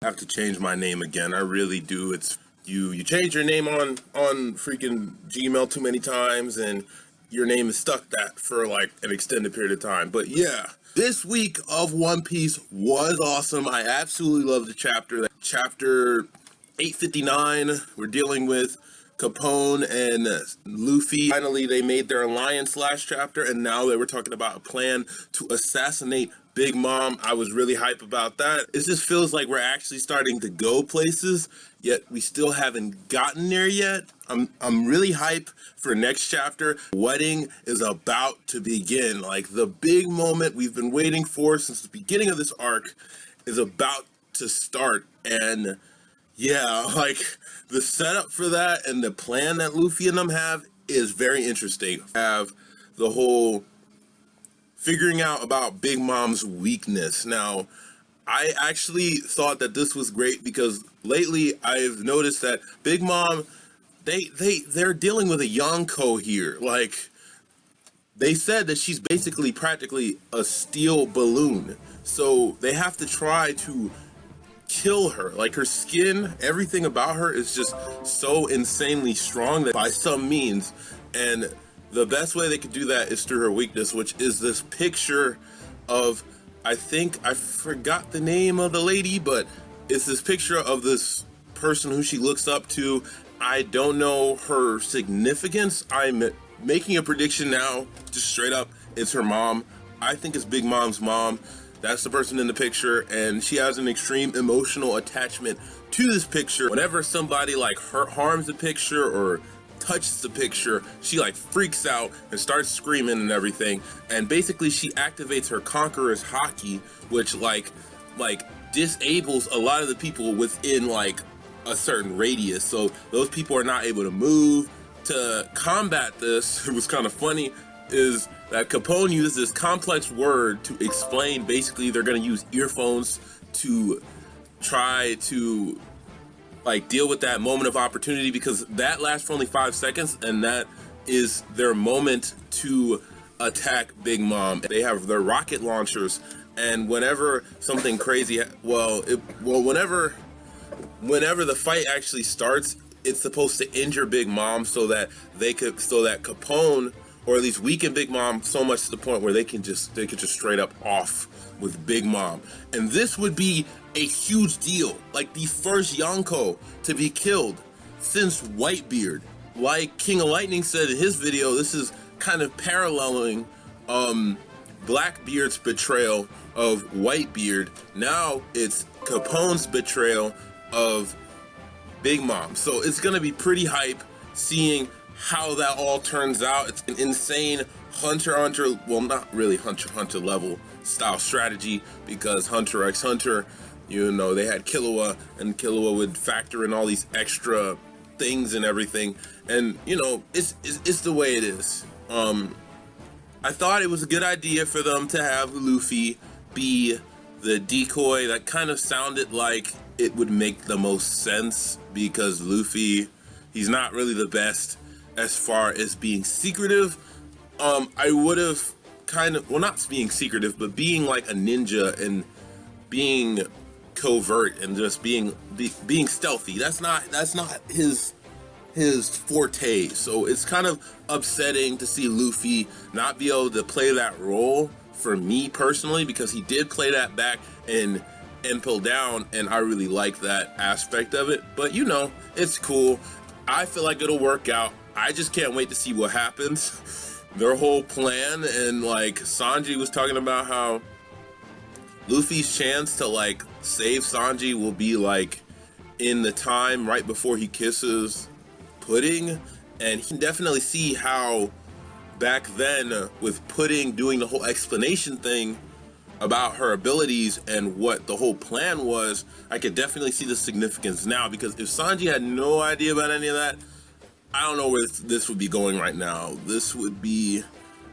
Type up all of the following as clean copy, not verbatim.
have to change my name again. I really do. It's you change your name on freaking Gmail too many times, and your name is stuck that for like an extended period of time. But yeah, this week of One Piece was awesome. I absolutely love the chapter. Chapter 859, we're dealing with Capone and Luffy. Finally, they made their alliance last chapter, and now they were talking about a plan to assassinate Big Mom. I was really hype about that. It just feels like we're actually starting to go places, yet we still haven't gotten there yet. I'm really hype for next chapter. Wedding is about to begin. Like, the big moment we've been waiting for since the beginning of this arc is about to start. And yeah, like, the setup for that and the plan that Luffy and them have is very interesting. Have the whole figuring out about Big Mom's weakness. Now, I actually thought that this was great because lately I've noticed that Big Mom, they're dealing with a YONKOU here. Like, they said that she's basically practically a steel balloon. So they have to try to kill her. Like, her skin, everything about her is just so insanely strong that by some means, and the best way they could do that is through her weakness, which is this picture of, I think, I forgot the name of the lady, but it's this picture of this person who she looks up to. I don't know her significance. I'm making a prediction now, just straight up, it's her mom. I think it's Big Mom's mom. That's the person in the picture, and she has an extreme emotional attachment to this picture. Whenever somebody like harms the picture or touches the picture, she like freaks out and starts screaming and everything. And basically she activates her Conqueror's Haki, which like disables a lot of the people within like a certain radius. So those people are not able to move. To combat this, it was kind of funny, is that Capone used this complex word to explain basically they're going to use earphones to try to like deal with that moment of opportunity, because that lasts for only 5 seconds, and that is their moment to attack Big Mom. They have their rocket launchers, and whenever something crazy, whenever the fight actually starts, it's supposed to injure Big Mom so that Capone, or at least weaken Big Mom so much to the point where they could just straight up off with Big Mom. And this would be a huge deal, like the first Yonko to be killed since Whitebeard. Like King of Lightning said in his video, this is kind of paralleling Blackbeard's betrayal of Whitebeard. Now it's Capone's betrayal of Big Mom. So it's gonna be pretty hype seeing how that all turns out. It's an insane Hunter x Hunter, well, not really Hunter x Hunter level style strategy, because Hunter x Hunter, you know, they had Killua, and Killua would factor in all these extra things and everything, and you know, it's the way it is. I thought it was a good idea for them to have Luffy be the decoy. That kind of sounded like it would make the most sense, because Luffy, he's not really the best as far as being secretive. I would have kind of, well, not being secretive, but being like a ninja and being covert and just being stealthy. That's not his forte. So it's kind of upsetting to see Luffy not be able to play that role for me personally, because he did play that back in Impel Down, and I really like that aspect of it. But you know, it's cool. I feel like it'll work out. I just can't wait to see what happens. Their whole plan, and like Sanji was talking about how Luffy's chance to like save Sanji will be like in the time right before he kisses Pudding, and he can definitely see how back then with Pudding doing the whole explanation thing about her abilities and what the whole plan was, I could definitely see the significance now, because if Sanji had no idea about any of that, I don't know where this would be going right now. This would be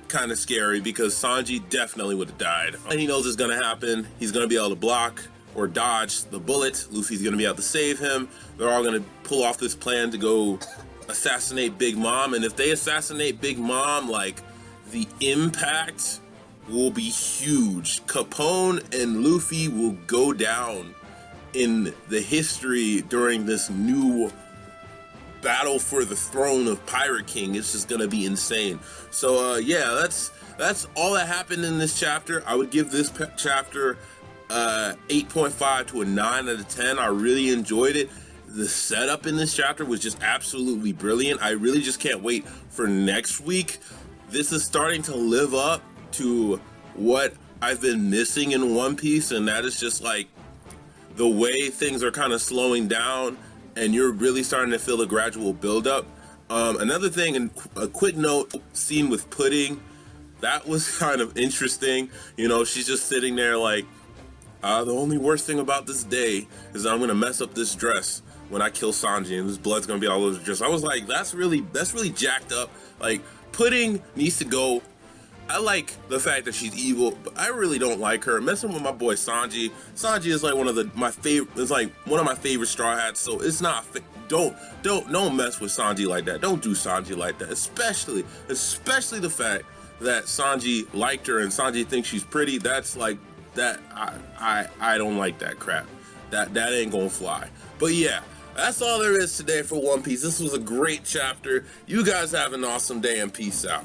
kind of scary, because Sanji definitely would have died. And he knows it's gonna happen. He's gonna be able to block or dodge the bullet. Luffy's gonna be able to save him. They're all gonna pull off this plan to go assassinate Big Mom. And if they assassinate Big Mom, like, the impact will be huge. Capone and Luffy will go down in the history during this new battle for the throne of Pirate King. It's just gonna be insane. So yeah, that's all that happened in this chapter. I would give this chapter 8.5 to a 9 out of 10. I really enjoyed it. The setup in this chapter was just absolutely brilliant. I really just can't wait for next week. This is starting to live up to what I've been missing in One Piece, and that is just like the way things are kind of slowing down and you're really starting to feel a gradual buildup. Another thing, and a quick note, scene with Pudding, that was kind of interesting. You know, she's just sitting there like, the only worst thing about this day is that I'm gonna mess up this dress when I kill Sanji, and his blood's gonna be all over the dress. I was like, that's really jacked up. Like, Pudding needs to go. I like the fact that she's evil, but I really don't like her messing with my boy Sanji. Sanji is like one of my favorite Straw Hats. So it's not. Don't mess with Sanji like that. Don't do Sanji like that. Especially the fact that Sanji liked her and Sanji thinks she's pretty. That's like that. I don't like that crap. That ain't gonna fly. But yeah. That's all there is today for One Piece. This was a great chapter. You guys have an awesome day and peace out.